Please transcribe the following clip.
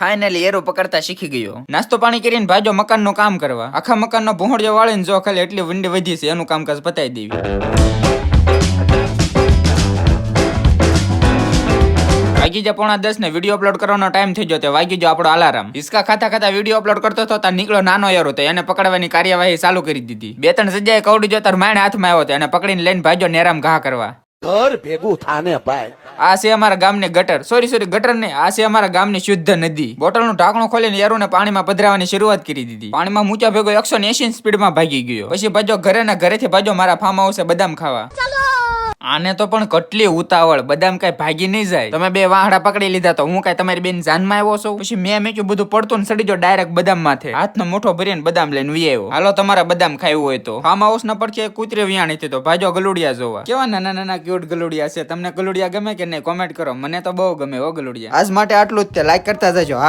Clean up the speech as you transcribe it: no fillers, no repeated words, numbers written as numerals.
Finally arrow પકડતા શીખી ગયો. નાસ્તો પાણી કરીને ભાજો મકાન નું કામ કરવા. આખા મકાન નો ભૂંગળિયો વાળીને જો ખાલી એટલી વંડી વધી છે એનું કામકાજ પતાવી દેવી. વાગી જા 9:45 ને વિડીયો અપલોડ કરવાનો ટાઈમ થઈ ગયો. તે વાગી જો આપણો અલાર્મ. હિસકા ખાતા ખાતા વિડીયો અપલોડ કરતો હતો ત્યાં નીકળો નાનો યારો તો એને પકડવાની કાર્યવાહી ચાલુ કરી દીધી. 2-3 જગ્યાએ કવડી જો તાર માણે હાથમાં આવ્યો તો એને પકડીને લઈને ભાજો નેરામ ઘા કરવા. ઘર ભેગું થાને ભાઈ. આ છે અમારા ગામની ગટર. સોરી ગટર ને આ છે અમારા ગામની શુદ્ધ નદી. બોટલનું ઢાંકણું ખોલીને યારોને પાણીમાં પધરાવાની શરૂઆત કરી દીધી. પાણીમાં મૂચા ભેગો 180 સ્પીડમાં ભાગી ગયો. પછી ભાજો ઘરેથી ભાજો મારા ફાર્મ હાઉસે બદામ ખાવા. આને તો પણ કેટલી ઉતાવળ, બદામ કઈ ભાગી નહીં જાય. તમે બે વાહડા પકડી લીધા તો હું કઈ તમારી બેન જાનમાં આવ્યો છું? પછી મેં મેચ્યું બધું પડતું ને સડી જો ડાયરેક્ટ બદામ માથે. હાથનો મોટો ભરીને બદામ લઈને વી આવ્યો. હાલો તમારા બદામ ખાવું હોય તો. ફાર્મ હાઉસ ના પડખે કૂતરી વિયાણી હતી તો ભાજો ગલુડિયા જોવા. કેવા નાના ક્યુટ ગલુડિયા છે. તમને ગલુડિયા ગમે કે નહીં કોમેન્ટ કરો. મને તો બહુ ગમે હો ગલુડિયા. આજ માટે આટલું જ તે. લાઈક કરતા જજો.